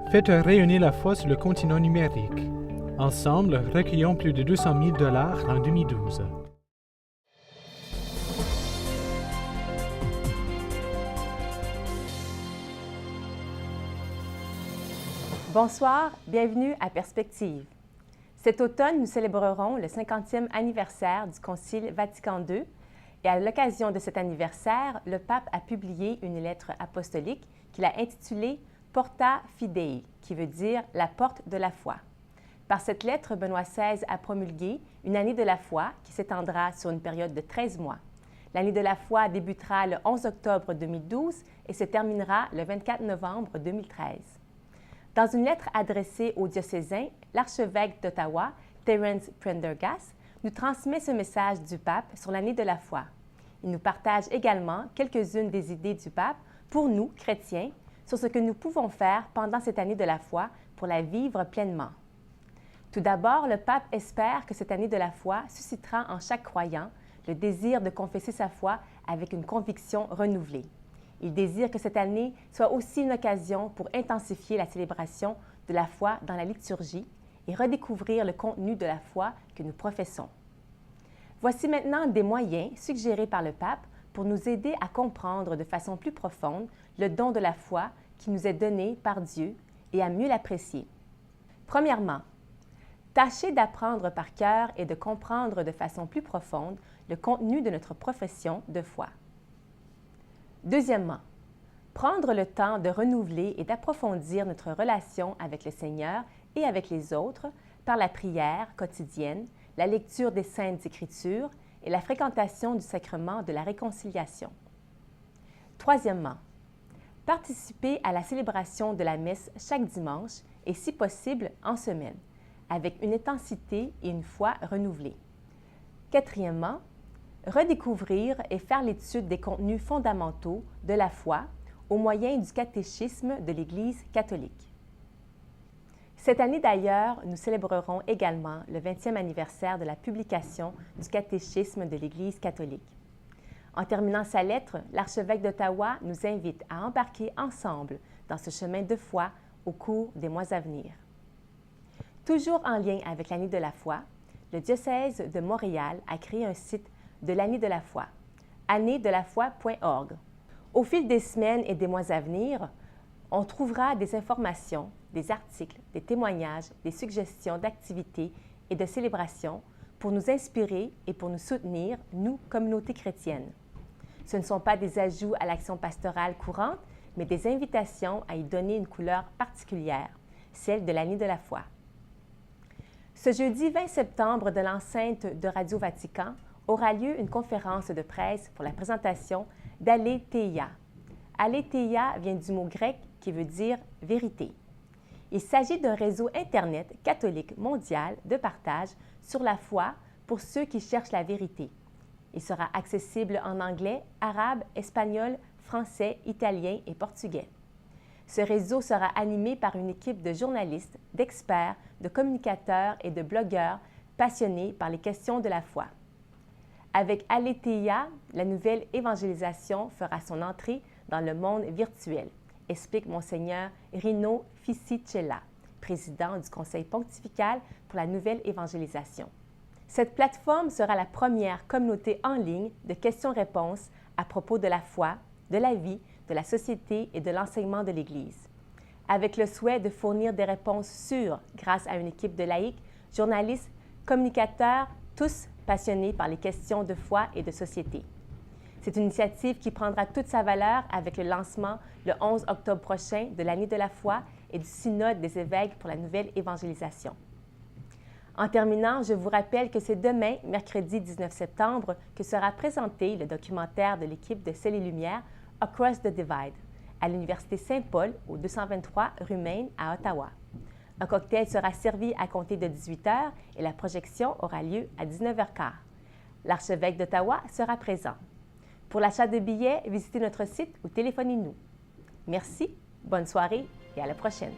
Faites rayonner la foi sur le continent numérique. Ensemble, recueillons plus de 200 000 $ en 2012. Bonsoir, bienvenue à Perspective. Cet automne, nous célébrerons le 50e anniversaire du Concile Vatican II et à l'occasion de cet anniversaire, le pape a publié une lettre apostolique qu'il a intitulée Porta Fidei, qui veut dire « la porte de la foi ». Par cette lettre, Benoît XVI a promulgué une année de la foi qui s'étendra sur une période de 13 mois. L'année de la foi débutera le 11 octobre 2012 et se terminera le 24 novembre 2013. Dans une lettre adressée aux diocésains, l'archevêque d'Ottawa, Terence Prendergast, nous transmet ce message du pape sur l'année de la foi. Il nous partage également quelques-unes des idées du pape pour nous, chrétiens, sur ce que nous pouvons faire pendant cette année de la foi pour la vivre pleinement. Tout d'abord, le pape espère que cette année de la foi suscitera en chaque croyant le désir de confesser sa foi avec une conviction renouvelée. Il désire que cette année soit aussi une occasion pour intensifier la célébration de la foi dans la liturgie et redécouvrir le contenu de la foi que nous professons. Voici maintenant des moyens suggérés par le pape pour nous aider à comprendre de façon plus profonde le don de la foi qui nous est donné par Dieu et à mieux l'apprécier. Premièrement, tâchez d'apprendre par cœur et de comprendre de façon plus profonde le contenu de notre profession de foi. Deuxièmement, prendre le temps de renouveler et d'approfondir notre relation avec le Seigneur et avec les autres par la prière quotidienne, la lecture des Saintes Écritures et la fréquentation du sacrement de la réconciliation. Troisièmement, participer à la célébration de la messe chaque dimanche et, si possible, en semaine, avec une intensité et une foi renouvelées. Quatrièmement, redécouvrir et faire l'étude des contenus fondamentaux de la foi au moyen du catéchisme de l'Église catholique. Cette année d'ailleurs, nous célébrerons également le 20e anniversaire de la publication du catéchisme de l'Église catholique. En terminant sa lettre, l'archevêque d'Ottawa nous invite à embarquer ensemble dans ce chemin de foi au cours des mois à venir. Toujours en lien avec l'année de la foi, le diocèse de Montréal a créé un site de l'année de la foi, annéedelafoi.org. Au fil des semaines et des mois à venir, on trouvera des informations, des articles, des témoignages, des suggestions d'activités et de célébrations pour nous inspirer et pour nous soutenir, nous, communauté chrétienne. Ce ne sont pas des ajouts à l'action pastorale courante, mais des invitations à y donner une couleur particulière, celle de l'année de la foi. Ce jeudi 20 septembre, de l'enceinte de Radio Vatican, aura lieu une conférence de presse pour la présentation d'Aletheia. Aletheia vient du mot grec qui veut dire « vérité ». Il s'agit d'un réseau Internet catholique mondial de partage sur la foi pour ceux qui cherchent la vérité. Il sera accessible en anglais, arabe, espagnol, français, italien et portugais. Ce réseau sera animé par une équipe de journalistes, d'experts, de communicateurs et de blogueurs passionnés par les questions de la foi. Avec Aletheia, la nouvelle évangélisation fera son entrée dans le monde virtuel, explique Monseigneur Rino Fisichella, président du Conseil pontifical pour la nouvelle évangélisation. Cette plateforme sera la première communauté en ligne de questions-réponses à propos de la foi, de la vie, de la société et de l'enseignement de l'Église. Avec le souhait de fournir des réponses sûres grâce à une équipe de laïcs, journalistes, communicateurs, tous passionnés par les questions de foi et de société. C'est une initiative qui prendra toute sa valeur avec le lancement le 11 octobre prochain de l'année de la foi et du synode des évêques pour la nouvelle évangélisation. En terminant, je vous rappelle que c'est demain, mercredi 19 septembre, que sera présenté le documentaire de l'équipe de Ciel et Lumière Across the Divide à l'Université Saint-Paul au 223 rue Maine à Ottawa. Un cocktail sera servi à compter de 18h et la projection aura lieu à 19h15. L'archevêque d'Ottawa sera présent. Pour l'achat de billets, visitez notre site ou téléphonez-nous. Merci, bonne soirée et à la prochaine.